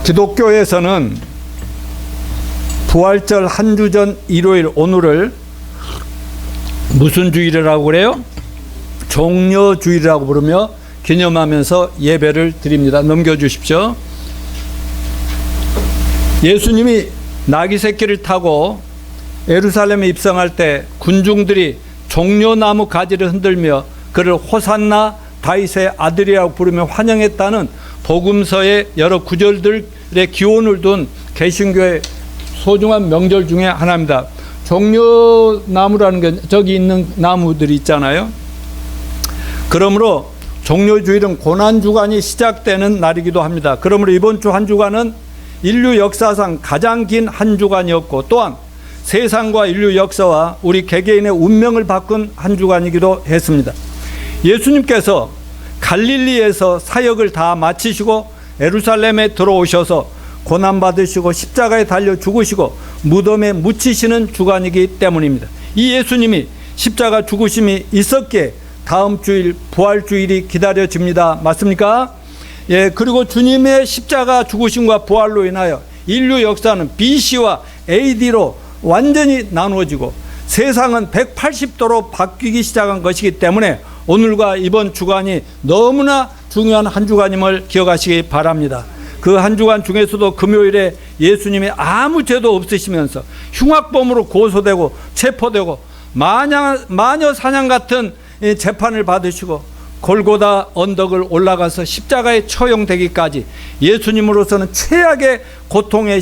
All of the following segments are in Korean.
기독교에서는 부활절 한 주 전 일요일 오늘을 무슨 주일이라고 그래요? 종려주일이라고 부르며 기념하면서 예배를 드립니다. 넘겨주십시오. 예수님이 나귀 새끼를 타고 예루살렘에 입성할 때 군중들이 종려나무 가지를 흔들며 그를 호산나 다윗의 아들이라고 부르며 환영했다는 복음서의 여러 구절들의 기원을 둔 개신교의 소중한 명절 중에 하나입니다. 종려나무라는 게 저기 있는 나무들이 있잖아요. 그러므로 종려주일은 고난주간이 시작되는 날이기도 합니다. 그러므로 이번 주 한 주간은 인류 역사상 가장 긴 한 주간이었고 또한 세상과 인류 역사와 우리 개개인의 운명을 바꾼 한 주간이기도 했습니다. 예수님께서 갈릴리에서 사역을 다 마치시고 예루살렘에 들어오셔서 고난받으시고 십자가에 달려 죽으시고 무덤에 묻히시는 주간이기 때문입니다. 이 예수님이 십자가 죽으심이 있었기에 다음 주일 부활주일이 기다려집니다. 맞습니까? 예, 그리고 주님의 십자가 죽으심과 부활로 인하여 인류 역사는 BC와 AD로 완전히 나누어지고 세상은 180도로 바뀌기 시작한 것이기 때문에 오늘과 이번 주간이 너무나 중요한 한 주간임을 기억하시기 바랍니다. 그 한 주간 중에서도 금요일에 예수님이 아무 죄도 없으시면서 흉악범으로 고소되고 체포되고 마녀 사냥 같은 재판을 받으시고 골고다 언덕을 올라가서 십자가에 처형되기까지 예수님으로서는 최악의 고통의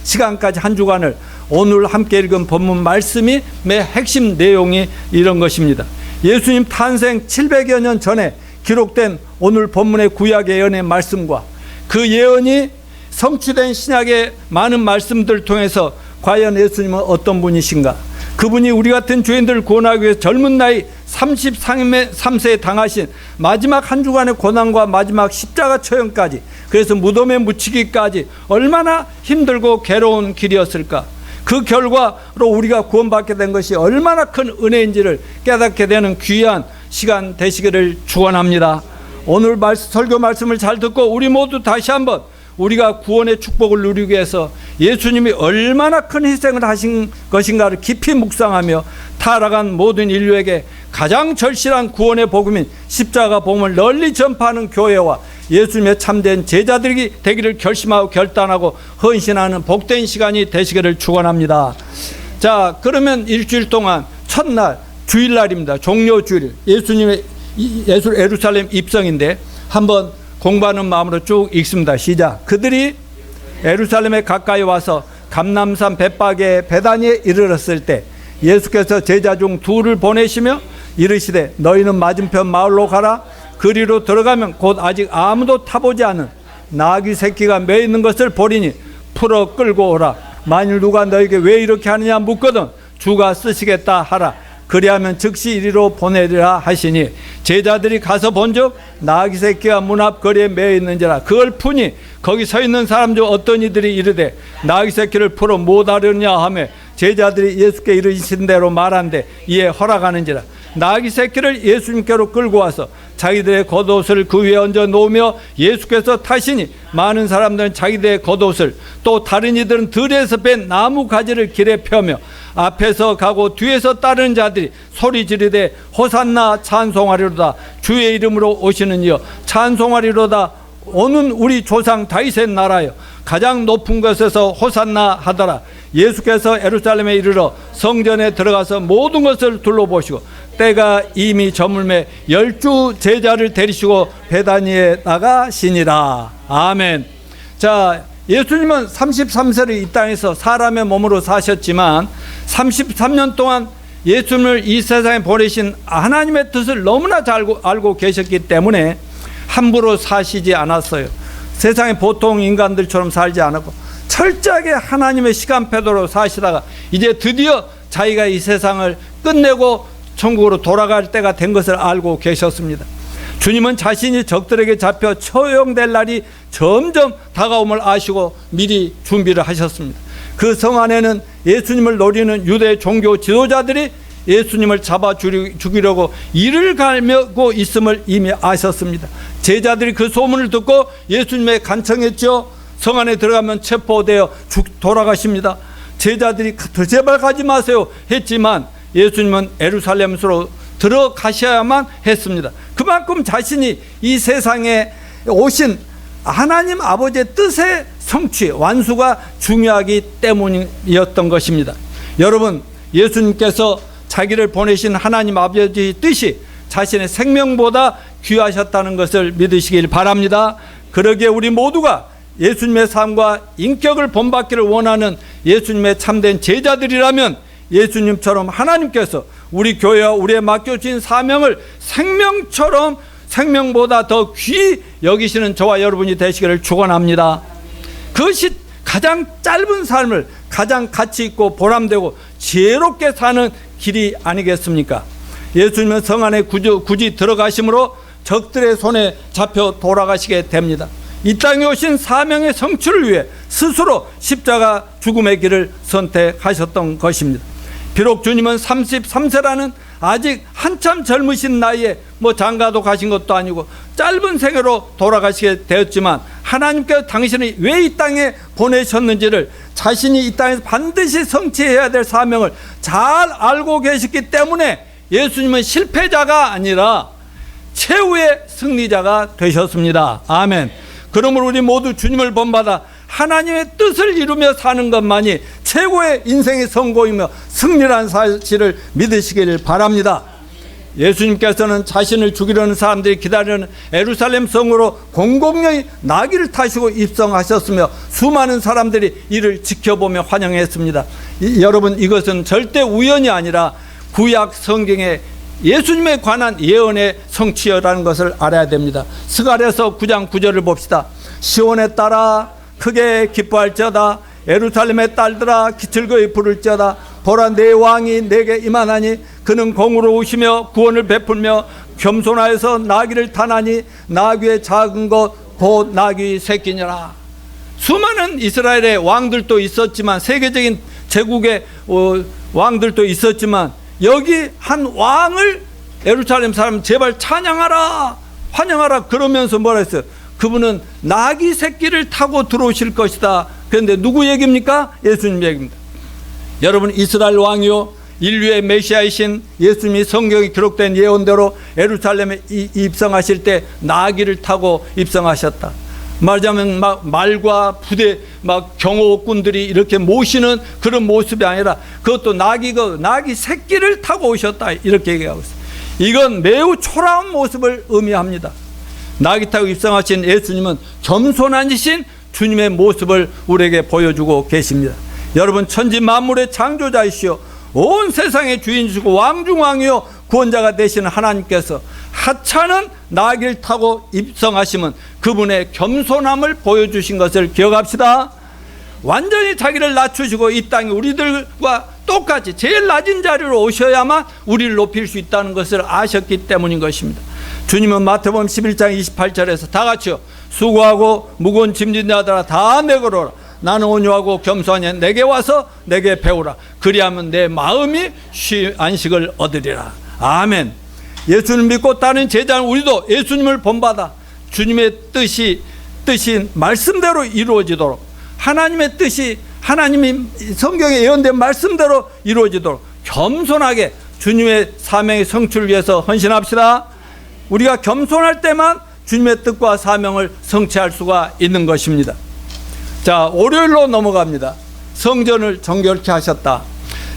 시간까지 한 주간을 오늘 함께 읽은 본문 말씀이 매 핵심 내용이 이런 것입니다. 예수님 탄생 700여 년 전에 기록된 오늘 본문의 구약의 예언의 말씀과 그 예언이 성취된 신약의 많은 말씀들을 통해서 과연 예수님은 어떤 분이신가? 그분이 우리 같은 죄인들을 구원하기 위해서 젊은 나이 33세에 당하신 마지막 한 주간의 고난과 마지막 십자가 처형까지, 그래서 무덤에 묻히기까지 얼마나 힘들고 괴로운 길이었을까? 그 결과로 우리가 구원받게 된 것이 얼마나 큰 은혜인지를 깨닫게 되는 귀한 시간 되시기를 축원합니다. 오늘 설교 말씀을 잘 듣고 우리 모두 다시 한번 우리가 구원의 축복을 누리기 위해서 예수님이 얼마나 큰 희생을 하신 것인가를 깊이 묵상하며 타락한 모든 인류에게 가장 절실한 구원의 복음인 십자가 복음을 널리 전파하는 교회와 예수님의 참된 제자들이 되기를 결심하고 결단하고 헌신하는 복된 시간이 되시기를 축원합니다. 자, 그러면 일주일 동안 첫날 주일날입니다. 종려주일, 예수님의 예루살렘 입성인데 한번 공부하는 마음으로 쭉 읽습니다. 시작. 그들이 예루살렘에 가까이 와서 감람산 벳박에 베다니에 이르렀을 때 예수께서 제자 중 둘을 보내시며 이르시되 너희는 맞은편 마을로 가라. 그리로 들어가면 곧 아직 아무도 타보지 않은 나귀 새끼가 매 있는 것을 보리니 풀어 끌고 오라. 만일 누가 너에게 왜 이렇게 하느냐 묻거든 주가 쓰시겠다 하라. 그리하면 즉시 이리로 보내리라 하시니 제자들이 가서 본즉 나귀 새끼가 문 앞 거리에 매어 있는지라. 그걸 푸니 거기 서 있는 사람 중 어떤 이들이 이르되 나귀 새끼를 풀어 못 하려냐 하며 제자들이 예수께 이르신 대로 말한데 이에 허락하는지라. 나귀 새끼를 예수님께로 끌고 와서 자기들의 겉옷을 그 위에 얹어 놓으며 예수께서 타시니 많은 사람들은 자기들의 겉옷을 또 다른 이들은 들에서 뺀 나무 가지를 길에 펴며 앞에서 가고 뒤에서 따르는 자들이 소리 지르되 호산나 찬송하리로다. 주의 이름으로 오시는 이여 찬송하리로다. 오는 우리 조상 다윗의 나라여 가장 높은 곳에서 호산나 하더라. 예수께서 예루살렘에 이르러 성전에 들어가서 모든 것을 둘러보시고 때가 이미 저물매 12 제자를 데리시고 베다니에 나가시니라. 아멘. 자, 예수님은 33세를 이 땅에서 사람의 몸으로 사셨지만 33년 동안 예수님을 이 세상에 보내신 하나님의 뜻을 너무나 잘 알고 계셨기 때문에 함부로 사시지 않았어요. 세상에 보통 인간들처럼 살지 않았고 철저하게 하나님의 시간표대로 사시다가 이제 드디어 자기가 이 세상을 끝내고 천국으로 돌아갈 때가 된 것을 알고 계셨습니다. 주님은 자신이 적들에게 잡혀 처형될 날이 점점 다가옴을 아시고 미리 준비를 하셨습니다. 그 성 안에는 예수님을 노리는 유대 종교 지도자들이 예수님을 잡아 죽이려고 이를 갈매고 있음을 이미 아셨습니다. 제자들이 그 소문을 듣고 예수님에 간청했죠. 성 안에 들어가면 체포되어 돌아가십니다. 제자들이 제발 가지 마세요 했지만 예수님은 예루살렘으로 들어가셔야만 했습니다. 그만큼 자신이 이 세상에 오신 하나님 아버지의 뜻의 성취, 완수가 중요하기 때문이었던 것입니다. 여러분, 예수님께서 자기를 보내신 하나님 아버지의 뜻이 자신의 생명보다 귀하셨다는 것을 믿으시길 바랍니다. 그러기에 우리 모두가 예수님의 삶과 인격을 본받기를 원하는 예수님의 참된 제자들이라면 예수님처럼 하나님께서 우리 교회와 우리의 맡겨주신 사명을 생명처럼 생명보다 더 귀히 여기시는 저와 여러분이 되시기를 축원합니다. 그것이 가장 짧은 삶을 가장 가치 있고 보람되고 지혜롭게 사는 길이 아니겠습니까? 예수님은 성 안에 굳이 들어가심으로 적들의 손에 잡혀 돌아가시게 됩니다. 이 땅에 오신 사명의 성취를 위해 스스로 십자가 죽음의 길을 선택하셨던 것입니다. 비록 주님은 33세라는 아직 한참 젊으신 나이에 장가도 가신 것도 아니고 짧은 생애로 돌아가시게 되었지만 하나님께서 당신을 왜 이 땅에 보내셨는지를 자신이 이 땅에서 반드시 성취해야 될 사명을 잘 알고 계셨기 때문에 예수님은 실패자가 아니라 최후의 승리자가 되셨습니다. 아멘. 그러므로 우리 모두 주님을 본받아 하나님의 뜻을 이루며 사는 것만이 최고의 인생의 성공이며 승리라는 사실을 믿으시기를 바랍니다. 예수님께서는 자신을 죽이려는 사람들이 기다리는 예루살렘 성으로 공공연히 나귀를 타시고 입성하셨으며 수많은 사람들이 이를 지켜보며 환영했습니다. 여러분, 이것은 절대 우연이 아니라 구약 성경의 예수님에 관한 예언의 성취라는 것을 알아야 됩니다. 스가랴서 9장 9절을 봅시다. 시온의 딸아 크게 기뻐할지어다. 예루살렘의 딸들아 기즐거이 부를지어다. 보라, 내 왕이 내게 임하나니 그는 공으로 오시며 구원을 베풀며 겸손하여서 나귀를 타나니 나귀의 작은 것 곧 나귀 새끼니라. 수많은 이스라엘의 왕들도 있었지만 세계적인 제국의 왕들도 있었지만 여기 한 왕을 예루살렘 사람 제발 찬양하라 환영하라 그러면서 뭐라 했어요? 그분은 나귀 새끼를 타고 들어오실 것이다. 그런데 누구 얘기입니까? 예수님 얘기입니다. 여러분, 이스라엘 왕이요 인류의 메시아이신 예수님이 성경에 기록된 예언대로 예루살렘에 입성하실 때 나귀를 타고 입성하셨다. 말하자면 말과 부대 경호군들이 이렇게 모시는 그런 모습이 아니라 그것도 나귀 새끼를 타고 오셨다 이렇게 얘기하고 있어요. 이건 매우 초라한 모습을 의미합니다. 나귀 타고 입성하신 예수님은 겸손하신 주님의 모습을 우리에게 보여주고 계십니다. 여러분, 천지 만물의 창조자이시오 온 세상의 주인이시고 왕중왕이요 구원자가 되시는 하나님께서 하찮은 나귀를 타고 입성하시면 그분의 겸손함을 보여주신 것을 기억합시다. 완전히 자기를 낮추시고 이 땅에 우리들과 똑같이 제일 낮은 자리로 오셔야만 우리를 높일 수 있다는 것을 아셨기 때문인 것입니다. 주님은 마태복음 11장 28절에서 다 같이요 수고하고 무거운 짐진 자들아 다 내게로 오라. 나는 온유하고 겸손하니 내게 와서 내게 배우라. 그리하면 내 마음이 안식을 얻으리라. 아멘. 예수님을 믿고 따르는 제자는 우리도 예수님을 본받아 주님의 뜻이 말씀대로 이루어지도록 하나님의 뜻이 하나님이 성경에 예언된 말씀대로 이루어지도록 겸손하게 주님의 사명의 성취를 위해서 헌신합시다. 우리가 겸손할 때만 주님의 뜻과 사명을 성취할 수가 있는 것입니다. 자, 월요일로 넘어갑니다. 성전을 정결케 하셨다.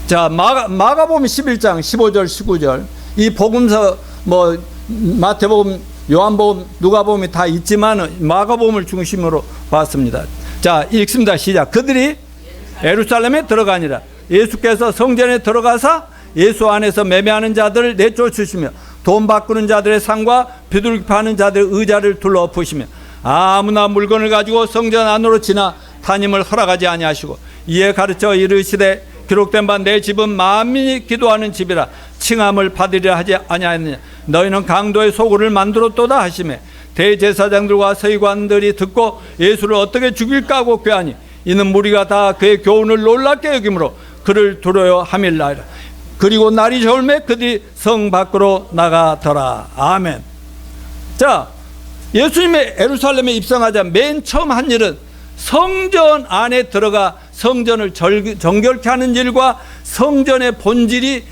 자, 마가복음 11장 15절 19절 이 복음서 마태복음 요한복음 누가복음이 다 있지만 마가복음을 중심으로 봤습니다. 자, 읽습니다. 시작. 그들이 예루살렘에 들어가니라. 예수께서 성전에 들어가사 예수 안에서 매매하는 자들을 내쫓으시며 돈 바꾸는 자들의 상과 비둘기 파는 자들의 의자를 둘러 엎으시며 아무나 물건을 가지고 성전 안으로 지나 타님을 허락하지 아니하시고 이에 가르쳐 이르시되 기록된 바 내 집은 만민이 기도하는 집이라 칭함을 받으리라 하지 아니하였느냐. 너희는 강도의 소굴을 만들었도다 하시매 대제사장들과 서기관들이 듣고 예수를 어떻게 죽일까 하고 꾀하니 이는 무리가 다 그의 교훈을 놀랍게 여김으로 그를 두려워함일나이다. 그리고 날이 저울매 그들이 성 밖으로 나가더라. 아멘. 자, 예수님의 예루살렘에 입성하자 맨 처음 한 일은 성전 안에 들어가 성전을 정결케 하는 일과 성전의 본질이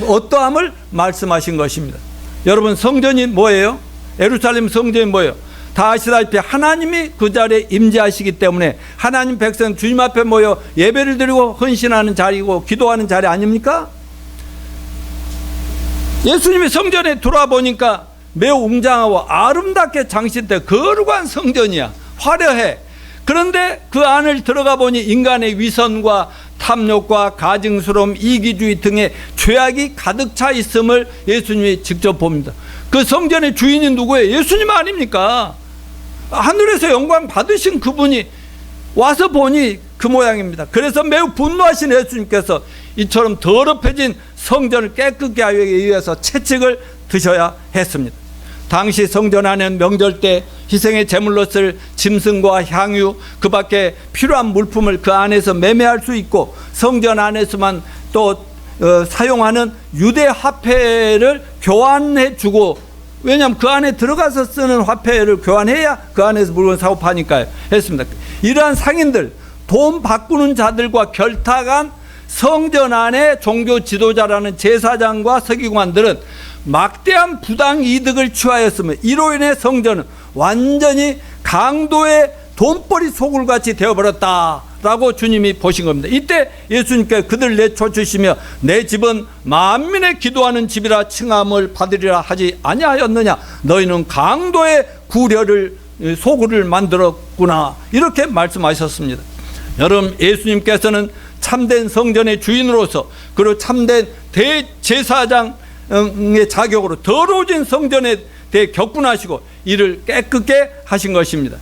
어떠함을 말씀하신 것입니다. 여러분, 성전이 뭐예요? 예루살렘 성전이 뭐예요? 다 아시다시피 하나님이 그 자리에 임재하시기 때문에 하나님 백성 주님 앞에 모여 예배를 드리고 헌신하는 자리고 기도하는 자리 아닙니까? 예수님이 성전에 들어와 보니까 매우 웅장하고 아름답게 장식된 거룩한 성전이야. 화려해. 그런데 그 안을 들어가 보니 인간의 위선과 탐욕과 가증스러움, 이기주의 등의 죄악이 가득 차 있음을 예수님이 직접 봅니다. 그 성전의 주인이 누구예요? 예수님 아닙니까? 하늘에서 영광 받으신 그분이 와서 보니 그 모양입니다. 그래서 매우 분노하신 예수님께서 이처럼 더럽혀진 성전을 깨끗게 하기 위해서 채찍을 드셔야 했습니다. 당시 성전 안에는 명절 때 희생의 제물로 쓸 짐승과 향유, 그 밖에 필요한 물품을 그 안에서 매매할 수 있고, 성전 안에서만 또 사용하는 유대 화폐를 교환해 주고, 왜냐하면 그 안에 들어가서 쓰는 화폐를 교환해야 그 안에서 물건 사고 파니까요. 했습니다. 이러한 상인들, 돈 바꾸는 자들과 결탁한 성전 안에 종교 지도자라는 제사장과 서기관들은 막대한 부당 이득을 취하였으며, 이로 인해 성전은 완전히 강도의 돈벌이 소굴같이 되어버렸다라고 주님이 보신 겁니다. 이때 예수님께 그들 내쫓으시며 내 집은 만민의 기도하는 집이라 칭함을 받으리라 하지 아니하였느냐. 너희는 강도의 구려를 소굴을 만들었구나. 이렇게 말씀하셨습니다. 여러분, 예수님께서는 참된 성전의 주인으로서, 그리고 참된 대제사장의 자격으로 더러워진 성전에 대해 격분하시고 이를 깨끗게 하신 것입니다.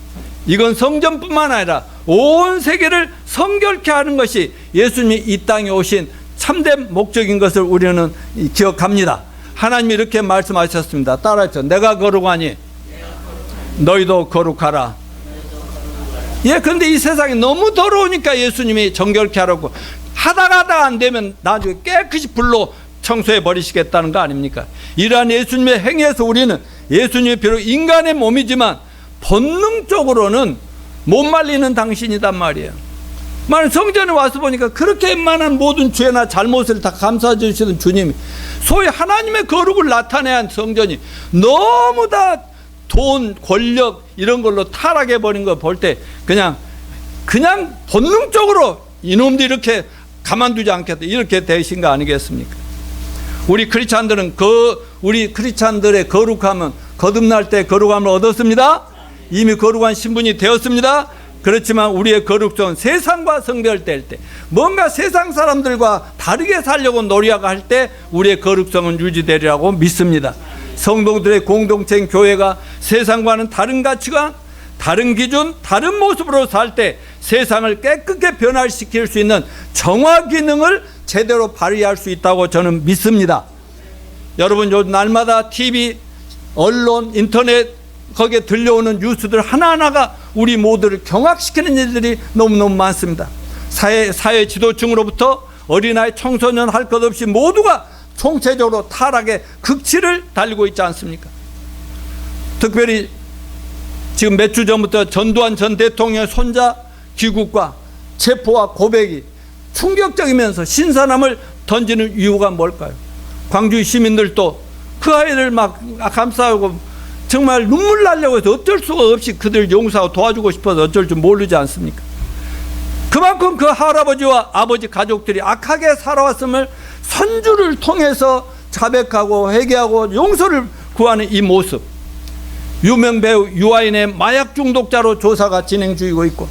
이건 성전뿐만 아니라 온 세계를 성결케 하는 것이 예수님이 이 땅에 오신 참된 목적인 것을 우리는 기억합니다. 하나님이 이렇게 말씀하셨습니다. 따라하죠. 내가 거룩하니 너희도 거룩하라. 예, 그런데 이 세상이 너무 더러우니까 예수님이 정결케 하라고 하다가 안 되면 나중에 깨끗이 불로 청소해 버리시겠다는 거 아닙니까? 이러한 예수님의 행위에서 우리는 예수님이 비록 인간의 몸이지만 본능적으로는 못 말리는 당신이단 말이에요. 만약 성전에 와서 보니까 그렇게 웬만한 모든 죄나 잘못을 다 감싸 주시는 주님이, 소위 하나님의 거룩을 나타내야 한 성전이 너무 다 돈, 권력 이런 걸로 타락해 버린 거 볼 때 그냥 본능적으로 이놈들이 이렇게 가만두지 않겠다, 이렇게 되신 거 아니겠습니까? 우리 크리스찬들은 우리 크리스찬들의 거룩함은 거듭날 때 거룩함을 얻었습니다. 이미 거룩한 신분이 되었습니다. 그렇지만 우리의 거룩성은 세상과 성별될 때, 뭔가 세상 사람들과 다르게 살려고 노력할 때 우리의 거룩성은 유지되리라고 믿습니다. 성도들의 공동체인 교회가 세상과는 다른 가치관, 다른 기준, 다른 모습으로 살 때 세상을 깨끗게 변화시킬 수 있는 정화 기능을 제대로 발휘할 수 있다고 저는 믿습니다. 여러분, 요즘 날마다 TV, 언론, 인터넷 거기에 들려오는 뉴스들 하나하나가 우리 모두를 경악시키는 일들이 너무너무 많습니다. 사회 지도층으로부터 어린아이, 청소년 할 것 없이 모두가 총체적으로 타락의 극치를 달리고 있지 않습니까? 특별히 지금 몇 주 전부터 전두환 전 대통령의 손자 귀국과 체포와 고백이 충격적이면서 신선함을 던지는 이유가 뭘까요? 광주 시민들도 그 아이를 막 감싸고 정말 눈물 나려고 해서 어쩔 수가 없이 그들 용서하고 도와주고 싶어서 어쩔 줄 모르지 않습니까? 그만큼 그 할아버지와 아버지 가족들이 악하게 살아왔음을 선주를 통해서 자백하고 회개하고 용서를 구하는 이 모습, 유명 배우 유아인의 마약 중독자로 조사가 진행 중이고 있고,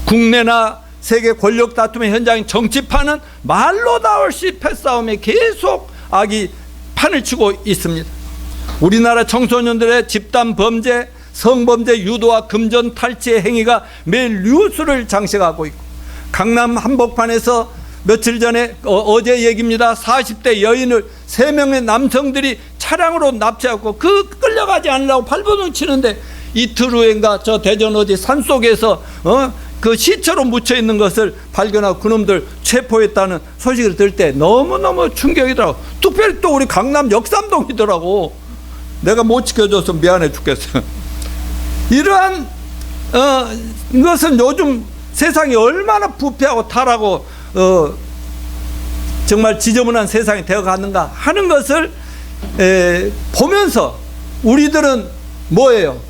국내나 세계 권력 다툼의 현장인 정치판은 말로 나올 시 패싸움에 계속 악이 판을 치고 있습니다. 우리나라 청소년들의 집단 범죄, 성범죄 유도와 금전 탈취의 행위가 매일 뉴스를 장식하고 있고, 강남 한복판에서 며칠 전에 어제 얘기입니다. 40대 여인을 3명의 남성들이 차량으로 납치하고 끌려가지 않으려고 발버둥 치는데 이틀 후인가 저 대전 어디 산속에서 그 시체로 묻혀 있는 것을 발견하고 그놈들 체포했다는 소식을 들을 때 너무너무 충격이더라고. 특별히 또 우리 강남 역삼동이더라고. 내가 못 지켜줘서 미안해 죽겠어요. 이러한 이것은 요즘 세상이 얼마나 부패하고 타락하고 정말 지저분한 세상이 되어가는가 하는 것을 보면서 우리들은 뭐예요?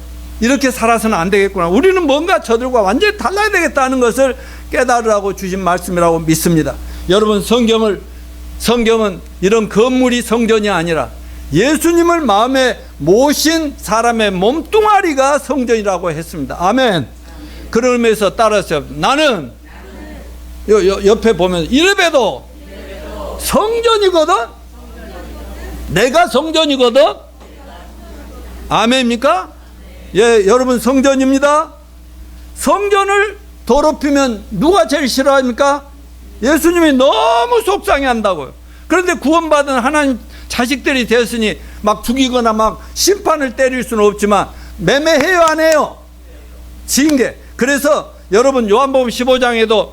이렇게 살아서는 안 되겠구나. 우리는 뭔가 저들과 완전히 달라야 되겠다는 것을 깨달으라고 주신 말씀이라고 믿습니다. 여러분, 성경은 이런 건물이 성전이 아니라 예수님을 마음에 모신 사람의 몸뚱아리가 성전이라고 했습니다. 아멘. 그런 의미에서 따라서 나는 옆에 보면 이래봬도 성전이거든. 내가 성전이거든. 아멘입니까? 예, 여러분 성전입니다. 성전을 더럽히면 누가 제일 싫어합니까? 예수님이 너무 속상해한다고요. 그런데 구원받은 하나님 자식들이 되었으니 막 죽이거나 막 심판을 때릴 수는 없지만 매매해요, 안 해요? 징계. 그래서 여러분 요한복음 15장에도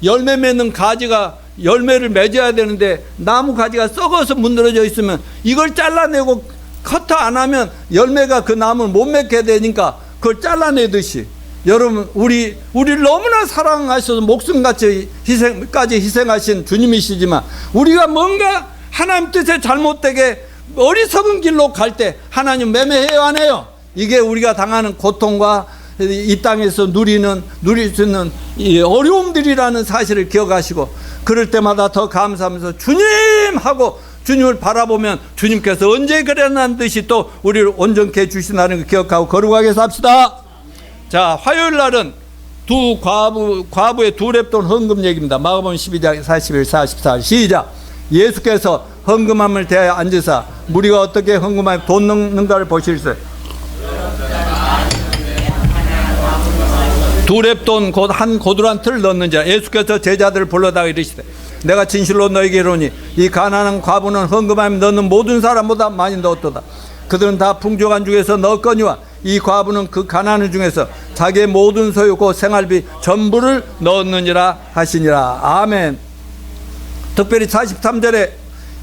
열매 맺는 가지가 열매를 맺어야 되는데 나무 가지가 썩어서 문드러져 있으면 이걸 잘라내고 커트 안 하면 열매가 그 나무를 못 맺게 되니까 그걸 잘라내듯이 여러분 우리를 너무나 사랑하셔서 목숨까지 희생하신 주님이시지만 우리가 뭔가 하나님 뜻에 잘못되게 어리석은 길로 갈 때 하나님 매매해요, 안 해요? 이게 우리가 당하는 고통과 이 땅에서 누릴 수 있는 이 어려움들이라는 사실을 기억하시고 그럴 때마다 더 감사하면서 주님 하고 주님을 바라보면 주님께서 언제 그랬는 듯이 또 우리를 온전케 해주신다는 걸 기억하고 거룩하게 삽시다. 자, 화요일 날은 두 과부의 두 렙돈 헌금 얘기입니다. 마가복음 12장 41, 44 시작. 예수께서 헌금함을 대하여 앉으사 무리가 어떻게 헌금하여 돈 넣는가를 보실세. 두 렙돈 곧 한 고두란 틀 넣는지라. 예수께서 제자들을 불러다가 이르시되 내가 진실로 너희에게 이르노니 이 가난한 과부는 헌금하여 넣는 모든 사람보다 많이 넣었도다. 그들은 다 풍족한 중에서 넣었거니와 이 과부는 그 가난한 중에서 자기의 모든 소유 곧 생활비 전부를 넣었느니라 하시니라. 아멘. 특별히 43절에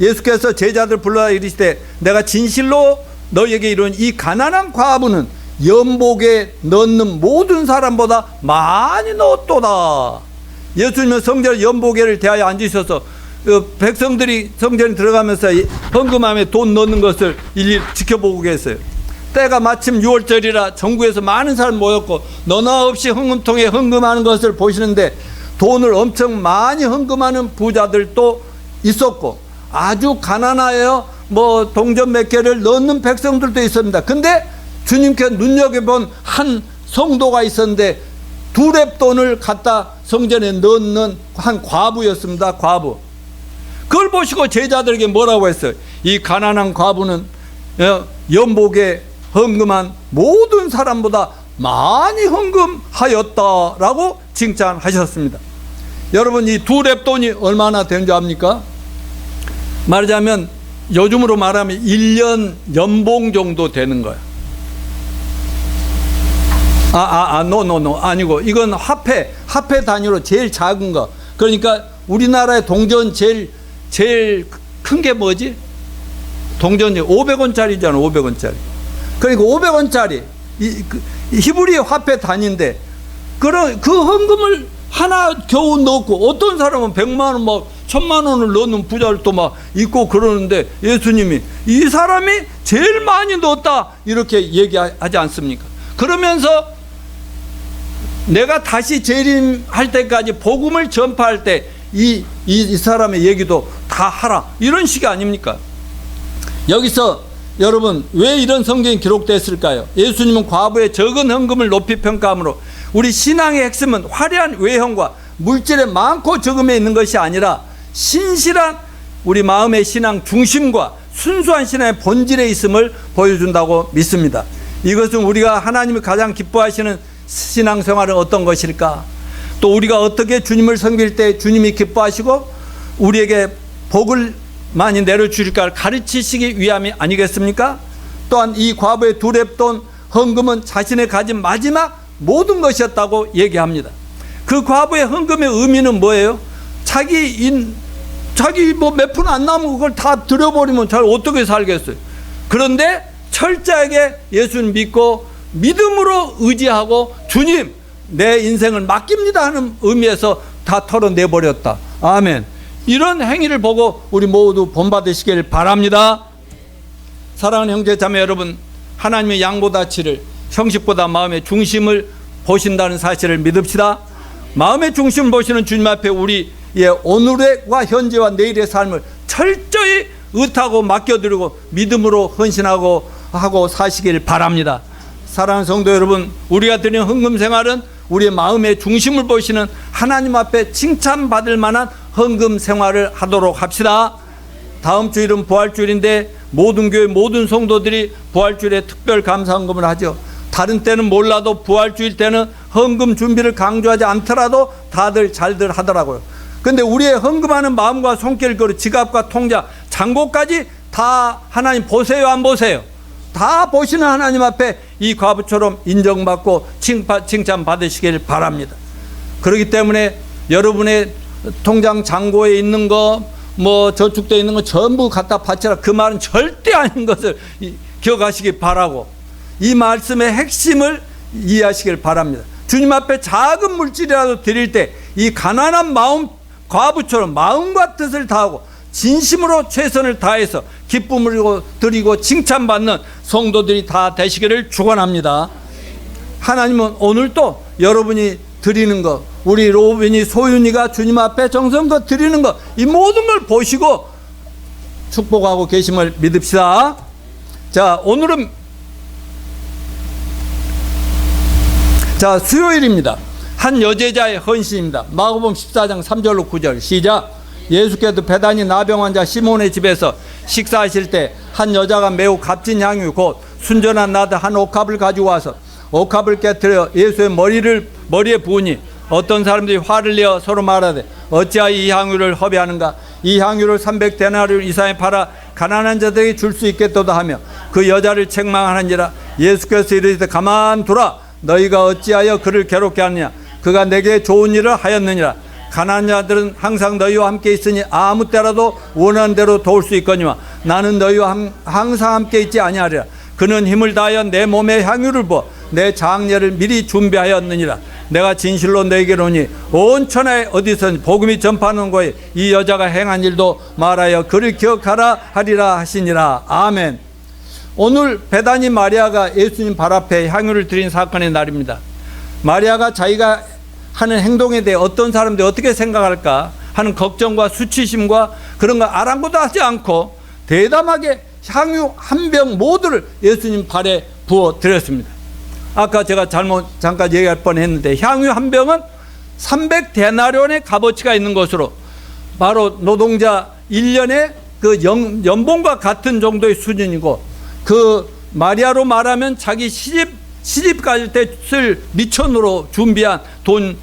예수께서 제자들 불러다 이르시되 내가 진실로 너희에게 이르노니 이 가난한 과부는 연복에 넣는 모든 사람보다 많이 넣었도다. 예수님은 성전 연복에를 대하여 앉으셔서 백성들이 성전에 들어가면서 헌금함에 돈 넣는 것을 일일이 지켜보고 계세요. 때가 마침 6월절이라 전국에서 많은 사람이 모였고 너나 없이 헌금통에 헌금하는 것을 보시는데 돈을 엄청 많이 헌금하는 부자들도 있었고 아주 가난하여 동전 몇 개를 넣는 백성들도 있습니다. 근데 주님께 눈여겨본 한 성도가 있었는데 두 렙돈을 갖다 성전에 넣는 한 과부였습니다. 과부. 그걸 보시고 제자들에게 뭐라고 했어요? 이 가난한 과부는 연복에 헌금한 모든 사람보다 많이 헌금하였다라고 칭찬하셨습니다. 여러분, 이 두 렙돈이 얼마나 된 줄 압니까? 말하자면 요즘으로 말하면 1년 연봉 정도 되는 거예요. 노 아니고 이건 화폐 단위로 제일 작은 거. 그러니까 우리나라의 동전 제일 큰 게 뭐지? 동전이 500원짜리잖아. 500원짜리. 그러니까 500원짜리 히브리 화폐 단위인데 그 헌금을 하나 겨우 넣고 어떤 사람은 100만 원 막 1000만 원을 넣는 부자들도 막 있고 그러는데 예수님이 이 사람이 제일 많이 넣었다 이렇게 얘기하지 않습니까? 그러면서 내가 다시 재림할 때까지 복음을 전파할 때 이 사람의 얘기도 다 하라 이런 식이 아닙니까? 여기서 여러분 왜 이런 성경이 기록됐을까요? 예수님은 과부의 적은 헌금을 높이 평가하므로 우리 신앙의 핵심은 화려한 외형과 물질의 많고 적음에 있는 것이 아니라 신실한 우리 마음의 신앙 중심과 순수한 신앙의 본질에 있음을 보여준다고 믿습니다. 이것은 우리가 하나님이 가장 기뻐하시는 신앙생활은 어떤 것일까? 또 우리가 어떻게 주님을 섬길 때 주님이 기뻐하시고 우리에게 복을 많이 내려주실까를 가르치시기 위함이 아니겠습니까? 또한 이 과부의 두 렙돈 헌금은 자신의 가진 마지막 모든 것이었다고 얘기합니다. 그 과부의 헌금의 의미는 뭐예요? 자기 몇 푼 안 남은 그걸 다 들여버리면 잘 어떻게 살겠어요? 그런데 철저하게 예수님 믿고 믿음으로 의지하고 주님 내 인생을 맡깁니다 하는 의미에서 다 털어내버렸다. 아멘. 이런 행위를 보고 우리 모두 본받으시길 바랍니다. 사랑하는 형제 자매 여러분, 하나님의 양보다 질을, 형식보다 마음의 중심을 보신다는 사실을 믿읍시다. 마음의 중심을 보시는 주님 앞에 우리의 오늘과 현재와 내일의 삶을 철저히 의탁하고 맡겨드리고 믿음으로 헌신하고 사시길 바랍니다. 사랑하는 성도 여러분, 우리가 드리는 헌금 생활은 우리의 마음의 중심을 보시는 하나님 앞에 칭찬받을 만한 헌금 생활을 하도록 합시다. 다음 주일은 부활주일인데 모든 교회 모든 성도들이 부활주일에 특별 감사헌금을 하죠. 다른 때는 몰라도 부활주일 때는 헌금 준비를 강조하지 않더라도 다들 잘들 하더라고요. 근데 우리의 헌금하는 마음과 손길, 그리고 지갑과 통장, 잔고까지 다 하나님 보세요, 안 보세요? 다 보시는 하나님 앞에 이 과부처럼 인정받고 칭찬 받으시길 바랍니다. 그렇기 때문에 여러분의 통장 잔고에 있는 거, 저축되어 있는 거 전부 갖다 바치라, 그 말은 절대 아닌 것을 기억하시기 바라고, 이 말씀의 핵심을 이해하시길 바랍니다. 주님 앞에 작은 물질이라도 드릴 때 이 가난한 마음, 과부처럼 마음과 뜻을 다하고 진심으로 최선을 다해서 기쁨을 드리고 칭찬받는 성도들이 다 되시기를 축원합니다. 하나님은 오늘도 여러분이 드리는 것, 우리 로빈이, 소윤이가 주님 앞에 정성껏 드리는 것, 이 모든 걸 보시고 축복하고 계심을 믿읍시다. 자, 오늘은 수요일입니다. 한 여제자의 헌신입니다. 마가복음 14장 3절로 9절 시작. 예수께서 베다니 나병 환자 시몬의 집에서 식사하실 때 한 여자가 매우 값진 향유 곧 순전한 나드 한 옥합을 가지고 와서 옥합을 깨뜨려 예수의 머리에 부으니 어떤 사람들이 화를 내어 서로 말하되 어찌하여 이 향유를 허비하는가? 이 향유를 300데나리온 이상에 팔아 가난한 자들에게 줄 수 있겠도다 하며 그 여자를 책망하는지라. 예수께서 이르시되 가만두라. 너희가 어찌하여 그를 괴롭게 하느냐? 그가 내게 좋은 일을 하였느니라. 가난한 자들은 항상 너희와 함께 있으니 아무 때라도 원하는 대로 도울 수 있거니와 나는 너희와 항상 함께 있지 아니하리라. 그는 힘을 다하여 내 몸에 향유를 부어 내 장례를 미리 준비하였느니라. 내가 진실로 너희에게 이르노니 온 천하에 어디서든지 복음이 전파하는 곳에 이 여자가 행한 일도 말하여 그를 기억하라 하리라 하시니라. 아멘. 오늘 베다니 마리아가 예수님 발 앞에 향유를 드린 사건의 날입니다. 마리아가 자기가 하는 행동에 대해 어떤 사람들이 어떻게 생각할까 하는 걱정과 수치심과 그런 거 아랑곳도 하지 않고 대담하게 향유 한 병 모두를 예수님 발에 부어 드렸습니다. 아까 제가 잠깐 얘기할 뻔했는데 향유 한 병은 300데나리온의 값어치가 있는 것으로 바로 노동자 1년의 그 연봉과 같은 정도의 수준이고, 그 마리아로 말하면 자기 시집 갈 때 쓸 미천으로 준비한 돈,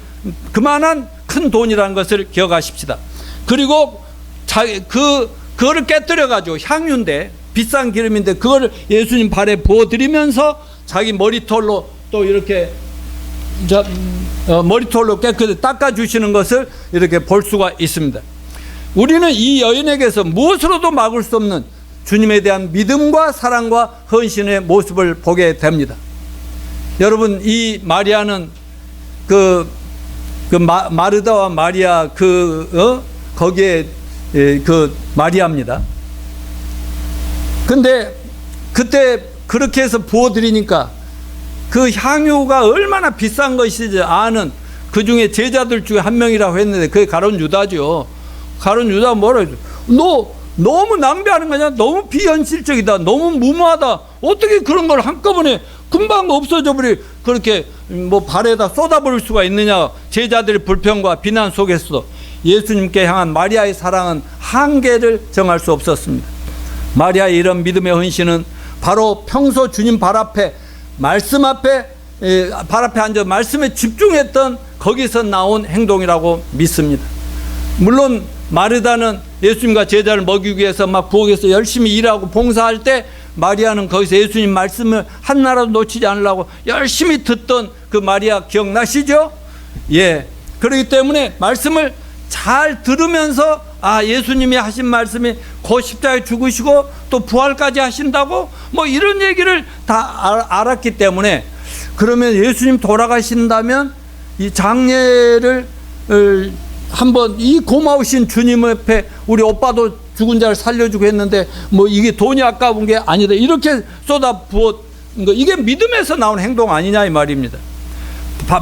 그만한 큰 돈이라는 것을 기억하십시다. 그리고 그거를 깨뜨려 가지고 향유인데 비싼 기름인데 그거를 예수님 발에 부어드리면서 자기 머리털로 또 이렇게 머리털로 깨끗이 닦아주시는 것을 이렇게 볼 수가 있습니다. 우리는 이 여인에게서 무엇으로도 막을 수 없는 주님에 대한 믿음과 사랑과 헌신의 모습을 보게 됩니다. 여러분, 이 마리아는 마르다와 마리아 거기에 그 마리아입니다. 근데 그때 그렇게 해서 부어드리니까 그 향유가 얼마나 비싼 것인지 아는 그 중에 제자들 중에 한 명이라고 했는데 그게 가룟 유다죠. 가룟 유다가 뭐라 했죠? 너 너무 낭비하는 거냐? 너무 비현실적이다. 너무 무모하다. 어떻게 그런 걸 한꺼번에 금방 없어져 버리 그렇게 발에다 쏟아버릴 수가 있느냐? 제자들의 불평과 비난 속에서도 예수님께 향한 마리아의 사랑은 한계를 정할 수 없었습니다. 마리아의 이런 믿음의 헌신은 바로 평소 주님 발 앞에 말씀 앞에 발 앞에 앉아 말씀에 집중했던 거기서 나온 행동이라고 믿습니다. 물론 마르다는 예수님과 제자를 먹이기 위해서 막 부엌에서 열심히 일하고 봉사할 때 마리아는 거기서 예수님 말씀을 한나라도 놓치지 않으려고 열심히 듣던 그 마리아 기억나시죠? 예. 그렇기 때문에 말씀을 잘 들으면서 예수님이 하신 말씀이 곧 십자가에 죽으시고 또 부활까지 하신다고 이런 얘기를 다 알았기 때문에 그러면 예수님 돌아가신다면 이 장례를 한번 이 고마우신 주님 앞에 우리 오빠도 죽은 자를 살려주고 했는데 뭐 이게 돈이 아까운 게 아니다 이렇게 쏟아부은 거, 이게 믿음에서 나온 행동 아니냐 이 말입니다.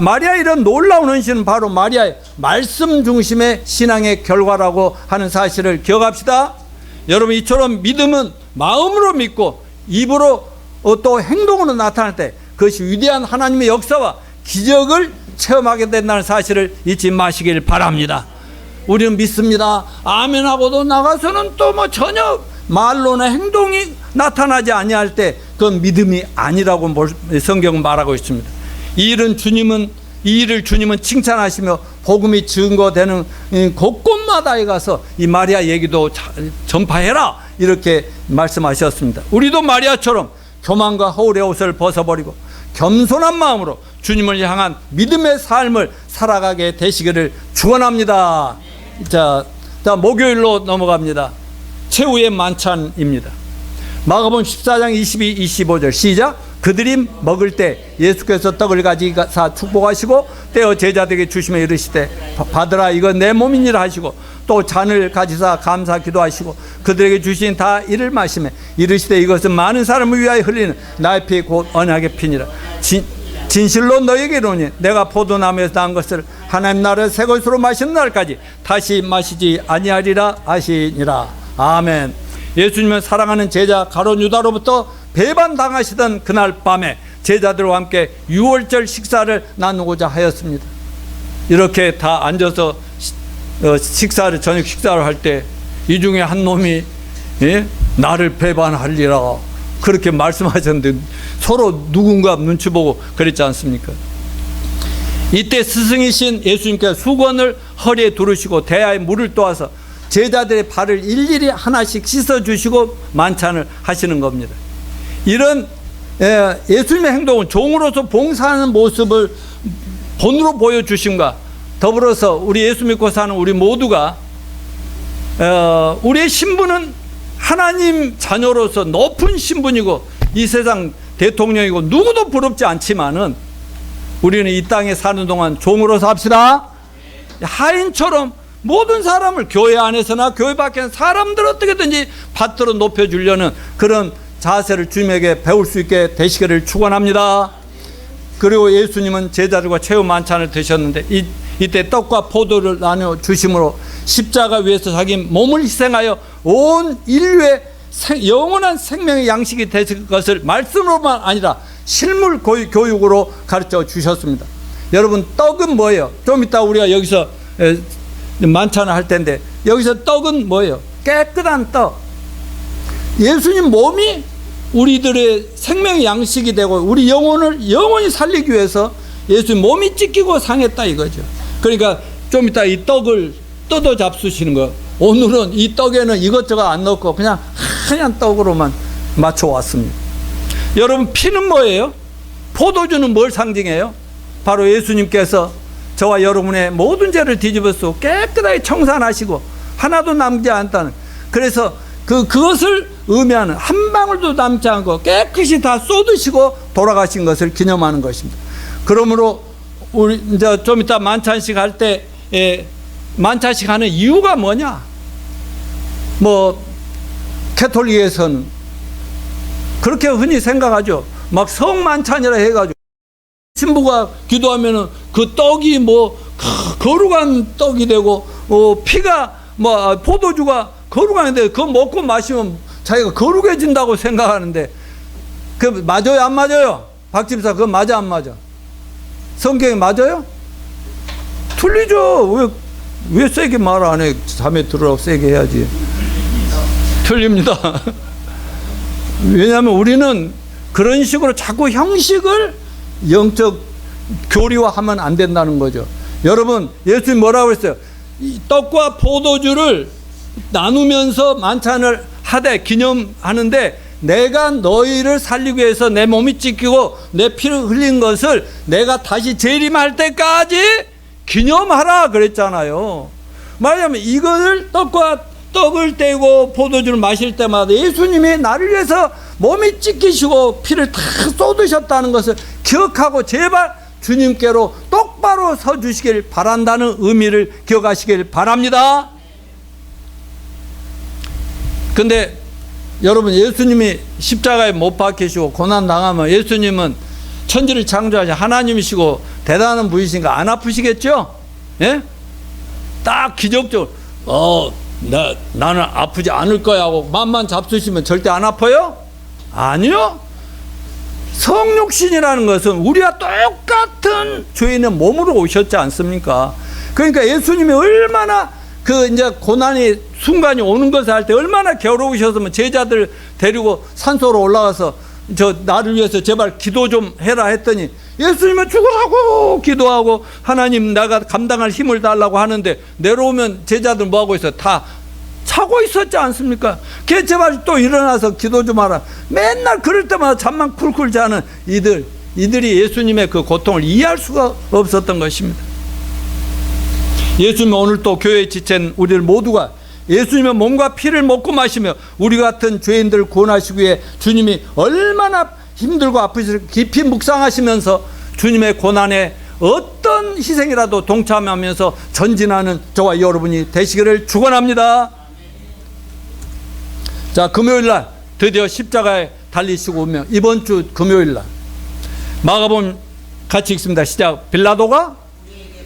마리아의 이런 놀라운 헌신은 바로 마리아의 말씀 중심의 신앙의 결과라고 하는 사실을 기억합시다. 여러분, 이처럼 믿음은 마음으로 믿고 입으로 또 행동으로 나타날 때 그것이 위대한 하나님의 역사와 기적을 체험하게 된다는 사실을 잊지 마시길 바랍니다. 우리는 믿습니다. 아멘하고도 나가서는 또 뭐 전혀 말로나 행동이 나타나지 아니할 때 그건 믿음이 아니라고 성경은 말하고 있습니다. 이 일을 주님은 칭찬하시며 복음이 증거되는 곳곳마다에 가서 이 마리아 얘기도 전파해라 이렇게 말씀하셨습니다. 우리도 마리아처럼 교만과 허울의 옷을 벗어버리고 겸손한 마음으로 주님을 향한 믿음의 삶을 살아가게 되시기를 축원합니다. 자, 목요일로 넘어갑니다. 최후의 만찬입니다. 마가복음 14장 22, 25절 시작. 그들이 먹을 때 예수께서 떡을 가지사 축복하시고 떼어 제자들에게 주시며 이르시되 받으라 이건 내 몸이니라 하시고 또 잔을 가지사 감사 기도하시고 그들에게 주신 다 이를 마시며 이르시되 이것은 많은 사람을 위하여 흘리는 나의 피 곧 언약의 피니라. 진실로 너에게 이르노니 내가 포도나무에서 난 것을 하나님 나라의 새 것으로 마시는 날까지 다시 마시지 아니하리라 하시니라. 아멘. 예수님은 사랑하는 제자 가룟 유다로부터 배반당하시던 그날 밤에 제자들과 함께 유월절 식사를 나누고자 하였습니다. 이렇게 다 앉아서 저녁 식사를 할 때 이 중에 한 놈이 나를 배반하리라 그렇게 말씀하셨는데 서로 누군가 눈치 보고 그랬지 않습니까? 이때 스승이신 예수님께서 수건을 허리에 두르시고 대야에 물을 떠와서 제자들의 발을 일일이 하나씩 씻어주시고 만찬을 하시는 겁니다. 이런 예수님의 행동은 종으로서 봉사하는 모습을 본으로 보여주심과 더불어서 우리 예수 믿고 사는 우리 모두가 우리의 신분은 하나님 자녀로서 높은 신분이고 이 세상 대통령이고 누구도 부럽지 않지만은 우리는 이 땅에 사는 동안 종으로서 합시다. 하인처럼 모든 사람을 교회 안에서나 교회 밖에나 사람들 어떻게든지 받들어 높여주려는 그런 자세를 주님에게 배울 수 있게 되시기를 축원합니다. 그리고 예수님은 제자들과 최후 만찬을 드셨는데 이때 떡과 포도를 나눠 주심으로 십자가 위에서 자기 몸을 희생하여 온 인류의 영원한 생명의 양식이 되실 것을 말씀으로만 아니라 실물 교육으로 가르쳐 주셨습니다. 여러분, 떡은 뭐예요? 좀 이따 우리가 여기서 만찬을 할 텐데 여기서 떡은 뭐예요? 깨끗한 떡. 예수님 몸이 우리들의 생명의 양식이 되고 우리 영혼을 영원히 살리기 위해서 예수님 몸이 찢기고 상했다 이거죠. 그러니까 좀 이따 이 떡을 뜯어 잡수시는 거예요. 오늘은 이 떡에는 이것저것 안 넣고 그냥 하얀 떡으로만 맞춰왔습니다. 여러분, 피는 뭐예요? 포도주는 뭘 상징해요? 바로 예수님께서 저와 여러분의 모든 죄를 뒤집어서 깨끗하게 청산하시고 하나도 남지 않다는, 그래서 그것을 의미하는 한 방울도 남지 않고 깨끗이 다 쏟으시고 돌아가신 것을 기념하는 것입니다. 그러므로 우리 이제 좀 이따 만찬식 할 때 만찬식 하는 이유가 뭐냐? 뭐 캐톨릭에서는 그렇게 흔히 생각하죠. 막 성만찬이라 해가지고 신부가 기도하면은 그 떡이 뭐 거룩한 떡이 되고 피가 뭐 포도주가 거룩한데 그거 먹고 마시면 자기가 거룩해진다고 생각하는데 그 맞아요 안 맞아요? 박 집사 그거 맞아 안 맞아? 성경에 맞아요? 틀리죠. 왜 세게 말 안 해? 잠에 들으라고 세게 해야지. 틀립니다. 왜냐하면 우리는 그런 식으로 자꾸 형식을 영적 교리화하면 안 된다는 거죠. 여러분, 예수님 뭐라고 했어요? 이 떡과 포도주를 나누면서 만찬을 하되 기념하는데 내가 너희를 살리기 위해서 내 몸이 찢기고 내 피를 흘린 것을 내가 다시 재림할 때까지 기념하라 그랬잖아요. 말하자면 이것을 떡을 떼고 포도주를 마실 때마다 예수님이 나를 위해서 몸이 찢기시고 피를 다 쏟으셨다는 것을 기억하고 제발 주님께로 똑바로 서 주시길 바란다는 의미를 기억하시길 바랍니다. 근데 여러분, 예수님이 십자가에 못 박히시고 고난당하면 예수님은 천지를 창조하신 하나님이시고 대단한 분이신가 안 아프시겠죠? 예? 딱 기적적으로 나는 아프지 않을 거야 하고 맘만 잡수시면 절대 안 아파요? 아니요. 성육신이라는 것은 우리와 똑같은 죄인의 몸으로 오셨지 않습니까? 그러니까 예수님이 얼마나 이제 고난이 순간이 오는 것을 할 때 얼마나 괴로우셨으면 제자들 데리고 산소로 올라가서 나를 위해서 제발 기도 좀 해라 했더니 예수님은 죽으라고 기도하고 하나님 내가 감당할 힘을 달라고 하는데 내려오면 제자들 뭐하고 있어? 다 자고 있었지 않습니까? 걔 제발 또 일어나서 기도 좀 하라. 맨날 그럴 때마다 잠만 쿨쿨 자는 이들이 예수님의 그 고통을 이해할 수가 없었던 것입니다. 예수님은 오늘 또 교회에 지친 우리들 모두가 예수님의 몸과 피를 먹고 마시며 우리 같은 죄인들을 구원하시기 위해 주님이 얼마나 힘들고 아프시고 깊이 묵상하시면서 주님의 고난에 어떤 희생이라도 동참하면서 전진하는 저와 여러분이 되시기를 축원합니다. 자, 금요일날 드디어 십자가에 달리시고 오며 이번 주 금요일날 마가복음 같이 읽습니다. 시작. 빌라도가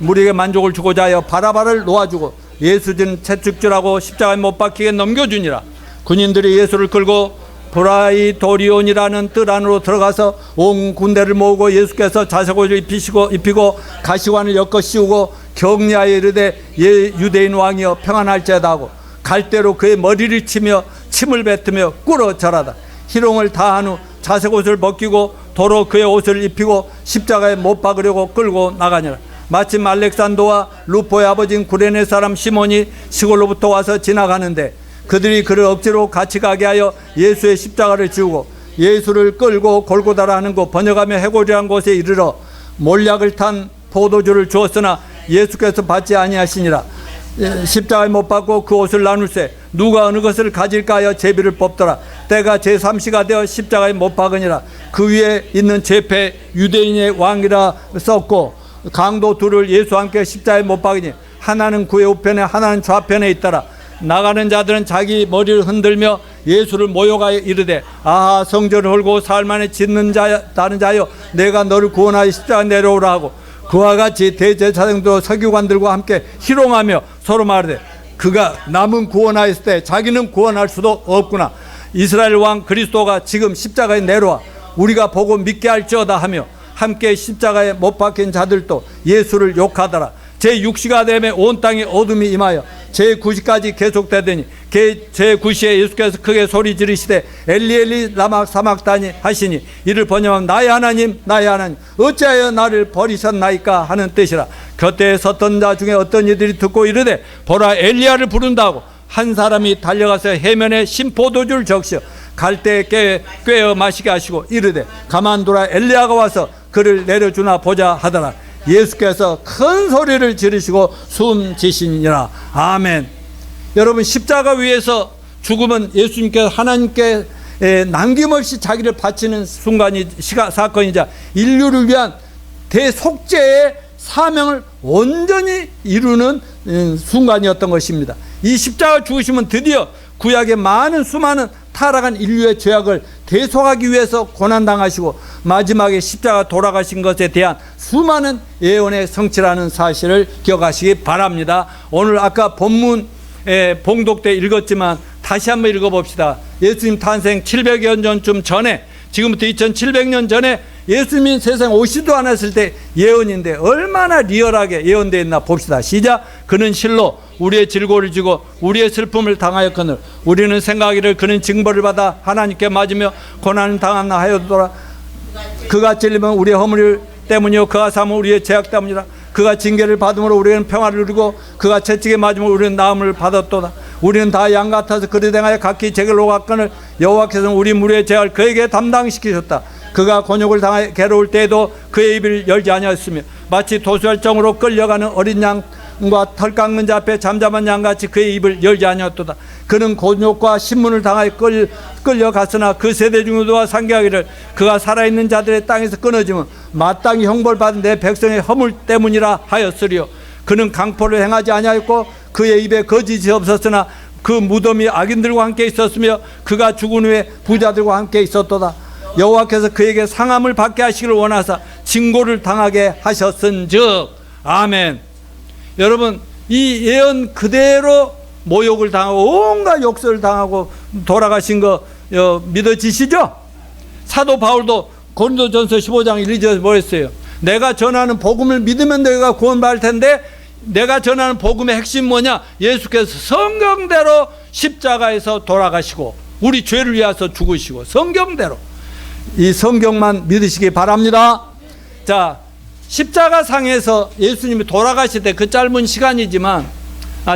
우리에게 만족을 주고자 하여 바라바를 놓아주고 예수진 채찍질하고 십자가에 못 박히게 넘겨주니라. 군인들이 예수를 끌고 브라이도리온이라는 뜰 안으로 들어가서 온 군대를 모으고 예수께서 자색옷을 입히고 가시관을 엮어 씌우고 격려하여 이르되 유대인 왕이여 평안할지어다 하고 갈대로 그의 머리를 치며 침을 뱉으며 꿇어 절하다. 희롱을 다한 후 자색옷을 벗기고 도로 그의 옷을 입히고 십자가에 못 박으려고 끌고 나가니라. 마침 알렉산더와 루포의 아버지인 구레네 사람 시몬이 시골로부터 와서 지나가는데 그들이 그를 억지로 같이 가게 하여 예수의 십자가를 지우고 예수를 끌고 골고다라 하는 곳 번역하며 해골이라는 곳에 이르러 몰약을 탄 포도주를 주었으나 예수께서 받지 아니하시니라. 십자가에 못 박고 그 옷을 나눌세 누가 어느 것을 가질까 하여 제비를 뽑더라. 때가 제3시가 되어 십자가에 못 박으니라. 그 위에 있는 제패 유대인의 왕이라 썼고 강도 둘을 예수와 함께 십자가에 못 박으니 하나는 그의 우편에 하나는 좌편에 있더라. 나가는 자들은 자기 머리를 흔들며 예수를 모욕하여 이르되 아하 성전을 헐고 사흘 만에 짓는 다른 자여 내가 너를 구원하여 십자가 내려오라 하고 그와 같이 대제사장도 서기관들과 함께 희롱하며 서로 말하되 그가 남은 구원하였을 때 자기는 구원할 수도 없구나. 이스라엘 왕 그리스도가 지금 십자가에 내려와 우리가 보고 믿게 할지어다 하며 함께 십자가에 못 박힌 자들도 예수를 욕하더라. 제6시가 되매 온 땅에 어둠이 임하여 제9시까지 계속되더니 제9시에 예수께서 크게 소리 지르시되 엘리 엘리 라마 사막다니 하시니 이를 번역하면 나의 하나님 나의 하나님 어찌하여 나를 버리셨나이까 하는 뜻이라. 곁에 섰던 자 중에 어떤 이들이 듣고 이르되 보라 엘리야를 부른다고 한 사람이 달려가서 해면에 신포도주를 적셔 갈대에 꿰어 마시게 하시고 이르되 가만두라 엘리야가 와서 그를 내려주나 보자 하더라. 예수께서 큰 소리를 지르시고 숨지시니라. 아멘. 여러분 십자가 위에서 죽음은 예수님께서 하나님께 남김없이 자기를 바치는 순간이 사건이자 인류를 위한 대속죄의 사명을 온전히 이루는 순간이었던 것입니다. 이 십자가 죽으심은 드디어 구약의 수많은 타락한 인류의 죄악을 대속하기 위해서 고난당하시고 마지막에 십자가 돌아가신 것에 대한 수많은 예언의 성취라는 사실을 기억하시기 바랍니다. 오늘 아까 본문 봉독 때 읽었지만 다시 한번 읽어봅시다. 예수님 탄생 700여 년쯤 전에 지금부터 2700년 전에 예수님이 세상에 오시도 않았을 때 예언인데 얼마나 리얼하게 예언되어 있나 봅시다. 시작. 그는 실로 우리의 질고를 지고 우리의 슬픔을 당하였거늘 우리는 생각하기를 그는 징벌을 받아 하나님께 맞으며 고난을 당하나 하였더라. 그가 찔리면 우리의 허물 때문이요 그가 삼은 우리의 죄악 때문이라. 그가 징계를 받음으로 우리는 평화를 누리고 그가 채찍에 맞으면 우리는 나음을 받았도다. 우리는 다 양 같아서 그를 행하여 각기 제길로 갔거늘 여호와께서는 우리 무리의 죄악을 그에게 담당시키셨다. 그가 곤욕을 당하여 괴로울 때에도 그의 입을 열지 아니하였으며 마치 도수혈정으로 끌려가는 어린 양과 털 깎는 자 앞에 잠잠한 양같이 그의 입을 열지 아니하였도다. 그는 곤욕과 신문을 당하여 끌려갔으나 그 세대 중 누가 상기하기를 그가 살아있는 자들의 땅에서 끊어지면 마땅히 형벌 받은 내 백성의 허물 때문이라 하였으리요. 그는 강포를 행하지 아니하였고 그의 입에 거짓이 없었으나 그 무덤이 악인들과 함께 있었으며 그가 죽은 후에 부자들과 함께 있었도다. 여호와께서 그에게 상함을 받게 하시기를 원하사 징고를 당하게 하셨은즉. 아멘. 여러분, 이 예언 그대로 모욕을 당하고 온갖 욕설을 당하고 돌아가신 거 믿어지시죠? 사도 바울도 고린도전서 15장 1, 2절에서 뭐 했어요? 내가 전하는 복음을 믿으면 너희가 구원받을 텐데, 내가 전하는 복음의 핵심 뭐냐? 예수께서 성경대로 십자가에서 돌아가시고 우리 죄를 위해서 죽으시고, 성경대로. 이 성경만 믿으시기 바랍니다. 자, 십자가 상에서 예수님이 돌아가실 때 그 짧은 시간이지만,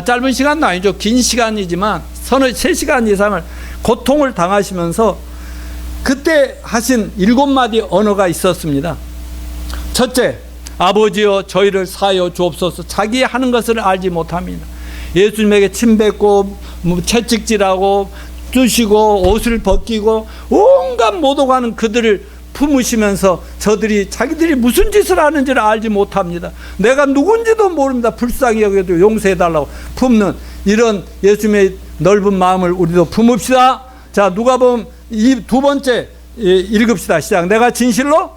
짧은 시간도 아니죠. 긴 시간이지만 서너 3시간 이상을 고통을 당하시면서 그때 하신 7마디 언어가 있었습니다. 첫째, 아버지여 저희를 사하여 주옵소서. 자기 하는 것을 알지 못합니다. 예수님에게 침뱉고 채찍질하고 뜨시고 옷을 벗기고 온갖 모독하는 그들을 품으시면서 저들이 자기들이 무슨 짓을 하는지를 알지 못합니다. 내가 누군지도 모릅니다. 불쌍히 여겨도 용서해달라고 품는 이런 예수님의 넓은 마음을 우리도 품읍시다. 자, 누가복음 이 두 번째 읽읍시다. 시작. 내가 진실로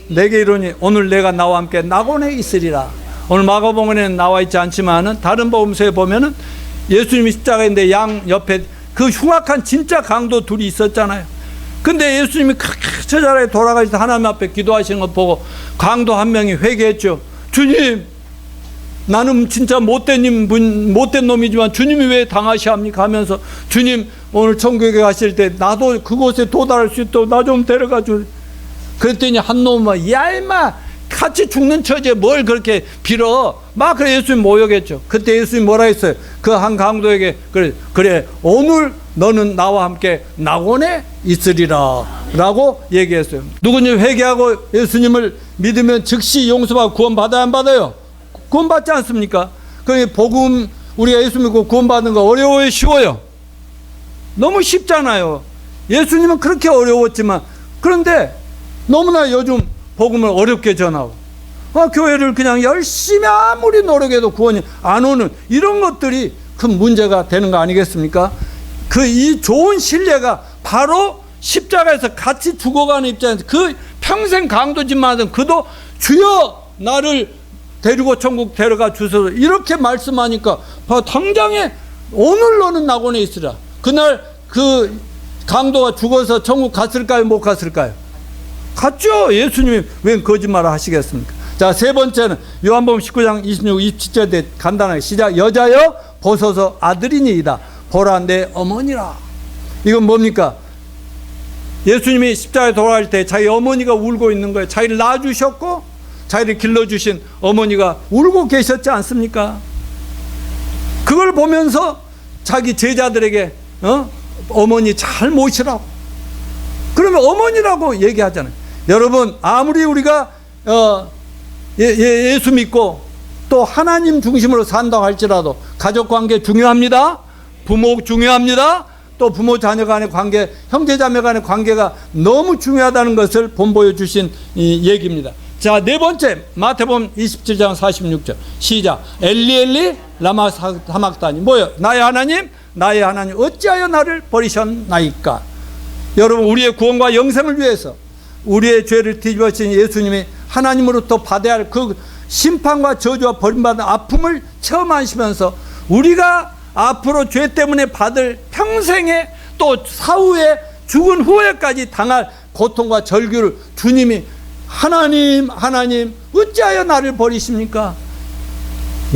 내게 이르노니 오늘 내가 나와 함께 낙원에 있으리라. 오늘 마가복음에는 나와 있지 않지만은 다른 복음서에 보면은 예수님이 십자가인데 양 옆에 그 흉악한 진짜 강도 둘이 있었잖아요. 근데 예수님이 그렇게 제자리에 돌아가실 때 하나님 앞에 기도하시는 거 보고 강도 한 명이 회개했죠. 주님, 나는 진짜 못된 놈이지만 주님이 왜 당하셔야 합니까? 하면서 주님 오늘 천국에 가실 때 나도 그곳에 도달할 수 있도록 나 좀 데려가 줘. 그랬더니 한 놈은 야 임마 같이 죽는 처지에 뭘 그렇게 빌어. 막 그래 예수님 모욕했죠. 그때 예수님 뭐라 했어요? 그 한 강도에게 그래 오늘 너는 나와 함께 낙원에 있으리라 라고 얘기했어요. 누구니 회개하고 예수님을 믿으면 즉시 용서받고 구원받아야 안 받아요? 구원받지 않습니까? 그 복음 우리가 예수 믿고 구원받는 거 어려워요, 쉬워요? 너무 쉽잖아요. 예수님은 그렇게 어려웠지만, 그런데 너무나 요즘 복음을 어렵게 전하고 교회를 그냥 열심히 아무리 노력해도 구원이 안 오는 이런 것들이 큰 문제가 되는 거 아니겠습니까? 이 좋은 신뢰가 바로 십자가에서 같이 죽어가는 입장에서 그 평생 강도짓만 하던 그도 주여 나를 데리고 천국 데려가 주소서 이렇게 말씀하니까 당장에 오늘 너는 낙원에 있으라. 그날 그 강도가 죽어서 천국 갔을까요? 못 갔을까요? 갔죠. 예수님이 웬 거짓말을 하시겠습니까? 자, 세 번째는 요한복음 19장 26, 27절에 간단하게 시작. 여자여 보소서 아들이니이다. 보라 내 어머니라. 이건 뭡니까? 예수님이 십자가에 돌아갈 때 자기 어머니가 울고 있는 거예요. 자기를 낳아주셨고 자기를 길러주신 어머니가 울고 계셨지 않습니까? 그걸 보면서 자기 제자들에게 어머니 잘 모시라고. 그러면 어머니라고 얘기하잖아요. 여러분, 아무리 우리가 예수 믿고 또 하나님 중심으로 산다고 할지라도 가족관계 중요합니다. 부모 중요합니다. 또 부모 자녀 간의 관계, 형제자매 간의 관계가 너무 중요하다는 것을 본보여 주신 이 얘기입니다. 자, 네 번째 마태복음 27장 46절 시작. 엘리 라마 사막다니. 뭐요? 나의 하나님 어찌하여 나를 버리셨나이까. 여러분, 우리의 구원과 영생을 위해서 우리의 죄를 뒤집어진 예수님이 하나님으로부터 받아야 할 그 심판과 저주와 버림받은 아픔을 체험하시면서 우리가 앞으로 죄 때문에 받을 평생에 또 사후에 죽은 후에까지 당할 고통과 절규를 주님이 하나님 어찌하여 나를 버리십니까?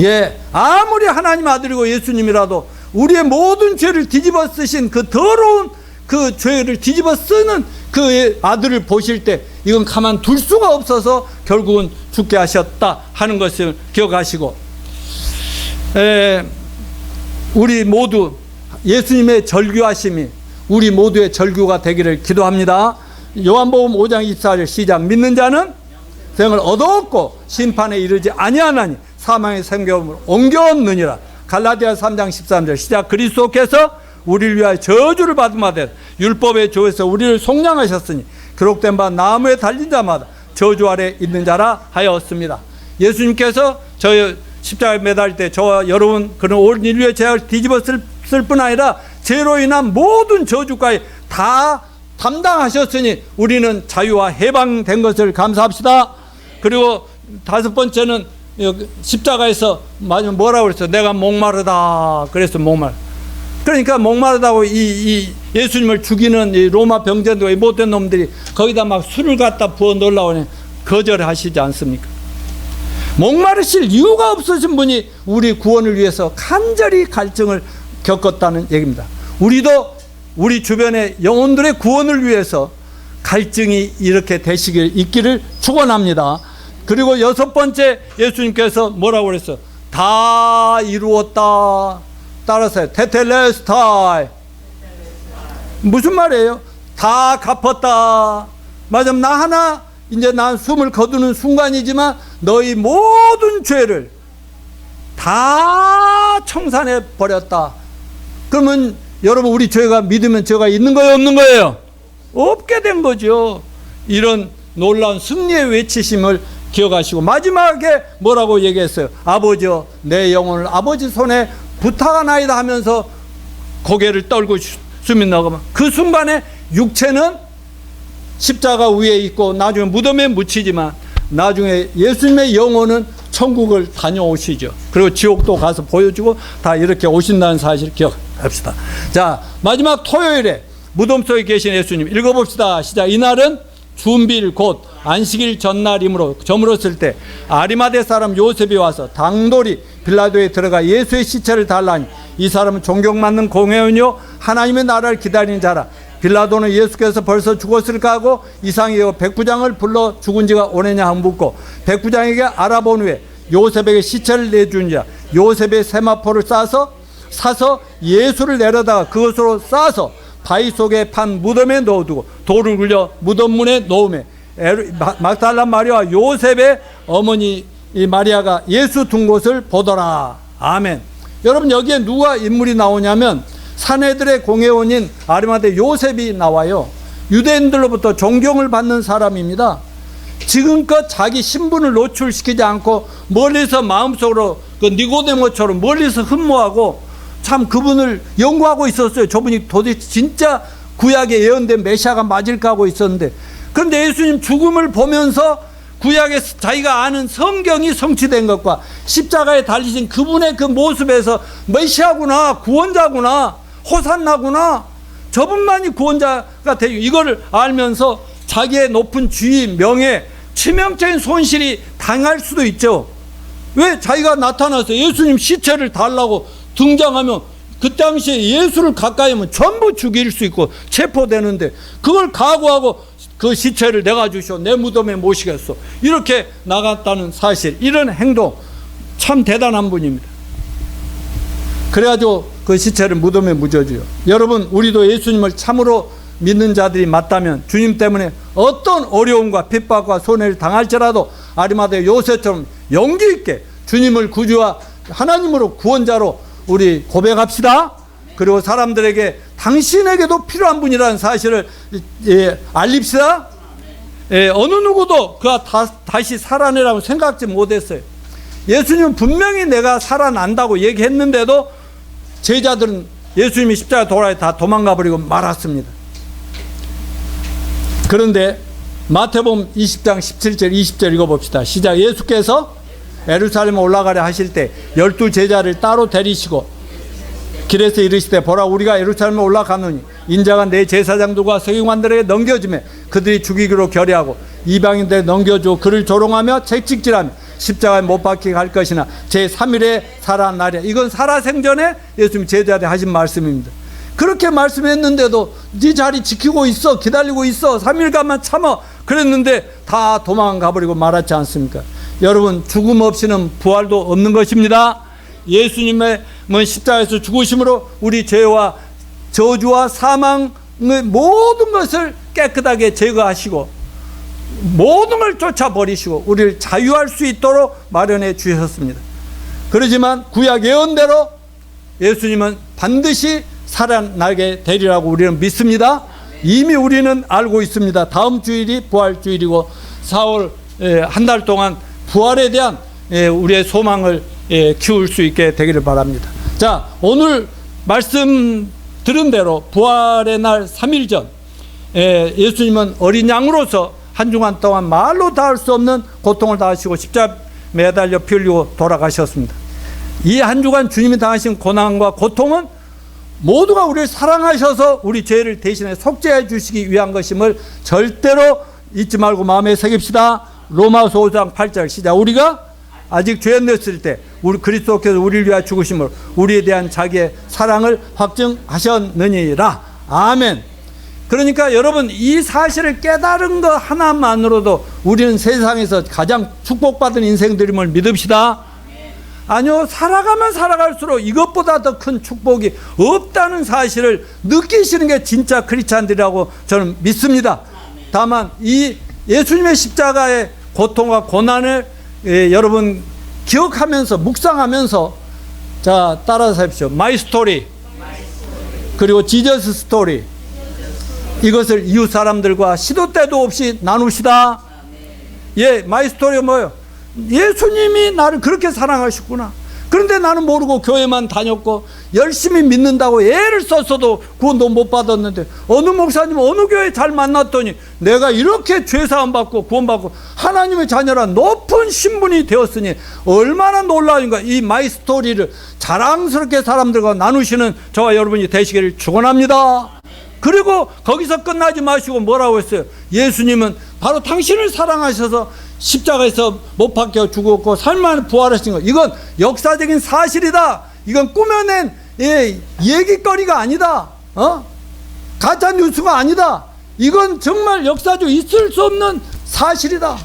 예, 아무리 하나님 아들이고 예수님이라도 우리의 모든 죄를 뒤집어 쓰신 그 더러운 그 죄를 뒤집어 쓰는 그 아들을 보실 때 이건 가만 둘 수가 없어서 결국은 죽게 하셨다 하는 것을 기억하시고, 우리 모두 예수님의 절규하심이 우리 모두의 절규가 되기를 기도합니다. 요한복음 5장 24절 시작. 믿는 자는 생을 얻었고 심판에 이르지 아니하나니 사망의 생명으로 옮겨왔느니라. 갈라디아 3장 13절 시작. 그리스도께서 우리를 위하여 저주를 받음마 되라. 율법의 조에서 우리를 속량하셨으니 기록된 바 나무에 달린 자마다 저주 아래 있는 자라 하였습니다. 예수님께서 저 십자가에 매달 때 저와 여러분 그런 온 인류의 죄악을 뒤집었을 뿐 아니라 죄로 인한 모든 저주까지 다 담당하셨으니 우리는 자유와 해방된 것을 감사합시다. 그리고 다섯 번째는 십자가에서 뭐라고 그랬어? 내가 목마르다. 그래서 그러니까 목마르다고 이 예수님을 죽이는 이 로마 병정도 이 못된 놈들이 거기다 막 술을 갖다 부어 넣으려고 거절하시지 않습니까? 목마르실 이유가 없으신 분이 우리 구원을 위해서 간절히 갈증을 겪었다는 얘기입니다. 우리도 우리 주변의 영혼들의 구원을 위해서 갈증이 이렇게 되시길 있기를 축원합니다. 그리고 여섯 번째 예수님께서 뭐라고 그랬어? 다 이루었다. 따라서 테텔레스타이. 무슨 말이에요? 다 갚았다. 맞아, 나 하나 이제 난 숨을 거두는 순간이지만 너희 모든 죄를 다 청산해 버렸다. 그러면 여러분 우리 죄가 믿으면 죄가 있는 거예요, 없는 거예요? 없게 된 거죠. 이런 놀라운 승리의 외치심을 기억하시고 마지막에 뭐라고 얘기했어요? 아버지여 내 영혼을 아버지 손에 부탁하나이다 하면서 고개를 떨고 숨이 나가면 그 순간에 육체는 십자가 위에 있고 나중에 무덤에 묻히지만 나중에 예수님의 영혼은 천국을 다녀오시죠. 그리고 지옥도 가서 보여주고 다 이렇게 오신다는 사실을 기억합시다. 자, 마지막 토요일에 무덤 속에 계신 예수님 읽어봅시다. 시작. 이날은 준비일 곧 안식일 전날이므로 저물었을 때 아리마대 사람 요셉이 와서 당돌이 빌라도에 들어가 예수의 시체를 달라니 이 사람은 존경받는 공회원이요 하나님의 나라를 기다리는 자라. 빌라도는 예수께서 벌써 죽었을까 하고 이상히 백부장을 불러 죽은 지가 오래냐 하고 묻고 백부장에게 알아본 후에 요셉에게 시체를 내주니라. 요셉의 세마포를 사서 예수를 내려다가 그것으로 싸서 바위 속에 판 무덤에 넣어두고 돌을 굴려 무덤 문에 놓으매 막달라 마리아와 요셉의 어머니 이 마리아가 예수 둔 곳을 보더라. 아멘. 여러분 여기에 누가 인물이 나오냐면 사내들의 공회원인 아리마대 요셉이 나와요. 유대인들로부터 존경을 받는 사람입니다. 지금껏 자기 신분을 노출시키지 않고 멀리서 마음속으로 그 니고데모처럼 멀리서 흠모하고 참 그분을 연구하고 있었어요. 저분이 도대체 진짜 구약에 예언된 메시아가 맞을까 하고 있었는데, 그런데 예수님 죽음을 보면서 구약에 자기가 아는 성경이 성취된 것과 십자가에 달리신 그분의 그 모습에서 메시아구나, 구원자구나, 호산나구나, 저분만이 구원자가 되고 이걸 알면서 자기의 높은 지위, 명예, 치명적인 손실이 당할 수도 있죠. 왜? 자기가 나타나서 예수님 시체를 달라고 등장하면 그 당시에 예수를 가까이 하면 전부 죽일 수 있고 체포되는데 그걸 각오하고 그 시체를 내가 주시오 내 무덤에 모시겠소 이렇게 나갔다는 사실, 이런 행동 참 대단한 분입니다. 그래가지고 그 시체를 무덤에 묻어줘요. 여러분 우리도 예수님을 참으로 믿는 자들이 맞다면 주님 때문에 어떤 어려움과 핍박과 손해를 당할지라도 아리마대 요셉처럼 용기 있게 주님을 구주와 하나님으로 구원자로 우리 고백합시다. 그리고 사람들에게 당신에게도 필요한 분이라는 사실을 알립시다. 어느 누구도 그가 다시 살아내라고 생각지 못했어요. 예수님은 분명히 내가 살아난다고 얘기했는데도 제자들은 예수님이 십자가 돌아에 다 도망가 버리고 말았습니다. 그런데 마태복음 20장 17절 20절 읽어봅시다. 시작. 예수께서 예루살렘에 올라가려 하실 때 12 제자를 따로 데리시고 길에서 이르시되 보라 우리가 예루살렘에 올라가노니 인자가 내 제사장들과 서기관들에게 넘겨주매 그들이 죽이기로 결의하고 이방인들에 넘겨주고 그를 조롱하며 채찍질하며 십자가에 못 박히게 할 것이나 제3일에 살아나랴. 이건 살아생전에 예수님 제자들이 하신 말씀입니다. 그렇게 말씀했는데도 네 자리 지키고 있어, 기다리고 있어, 3일간만 참아 그랬는데 다 도망가버리고 말았지 않습니까? 여러분 죽음 없이는 부활도 없는 것입니다. 예수님의 십자가에서 죽으심으로 우리 죄와 저주와 사망의 모든 것을 깨끗하게 제거하시고 모든 걸 쫓아버리시고 우리를 자유할 수 있도록 마련해 주셨습니다. 그러지만 구약 예언대로 예수님은 반드시 살아나게 되리라고 우리는 믿습니다. 이미 우리는 알고 있습니다. 다음 주일이 부활주일이고 4월 한 달 동안 부활에 대한 우리의 소망을 키울 수 있게 되기를 바랍니다. 자, 오늘 말씀 들은 대로 부활의 날 3일 전 예수님은 어린 양으로서 한 주간 동안 말로 다 할 수 없는 고통을 당하시고 십자가에 매달려 피 흘리고 돌아가셨습니다. 이 한 주간 주님이 당하신 고난과 고통은 모두가 우리를 사랑하셔서 우리 죄를 대신에 속죄해 주시기 위한 것임을 절대로 잊지 말고 마음에 새깁시다. 로마서 5장 8절 시작. 우리가 아직 죄 냈을 때 우리 그리스도께서 우리를 위하여 죽으심으로 우리에 대한 자기의 사랑을 확증하셨느니라. 아멘. 그러니까 여러분, 이 사실을 깨달은 것 하나만으로도 우리는 세상에서 가장 축복받은 인생들임을 믿읍시다. 아니요, 살아가면 살아갈수록 이것보다 더 큰 축복이 없다는 사실을 느끼시는 게 진짜 크리스찬들이라고 저는 믿습니다. 다만 이 예수님의 십자가의 고통과 고난을 여러분 기억하면서 묵상하면서, 자, 따라서 하십시오. 마이 스토리 그리고 지저스 스토리, 이것을 이웃 사람들과 시도 때도 없이 나눕시다. 마이 스토리가 뭐예요? 예수님이 나를 그렇게 사랑하셨구나. 그런데 나는 모르고 교회만 다녔고 열심히 믿는다고 애를 썼어도 구원도 못 받았는데, 어느 목사님 어느 교회 잘 만났더니 내가 이렇게 죄사함 받고 구원받고 하나님의 자녀라 높은 신분이 되었으니 얼마나 놀라운가. 이 마이 스토리를 자랑스럽게 사람들과 나누시는 저와 여러분이 되시기를 축원합니다. 그리고 거기서 끝나지 마시고 뭐라고 했어요? 예수님은 바로 당신을 사랑하셔서 십자가에서 못 박혀 죽었고 삶을 부활하신 것, 이건 역사적인 사실이다. 이건 꾸며낸 얘기거리가 아니다. 가짜 뉴스가 아니다. 이건 정말 역사적으로 있을 수 없는 사실이다.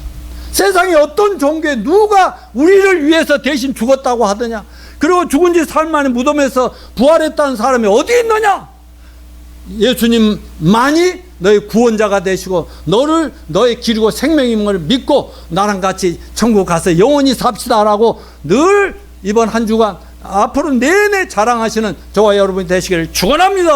세상에 어떤 종교에 누가 우리를 위해서 대신 죽었다고 하더냐? 그리고 죽은 지 사흘 만에 무덤에서 부활했다는 사람이 어디 있느냐? 예수님만이 너의 구원자가 되시고 너의 길이고 생명임을 믿고 나랑 같이 천국 가서 영원히 삽시다라고 늘 이번 한 주간 앞으로 내내 자랑하시는 저와 여러분이 되시기를 축원합니다.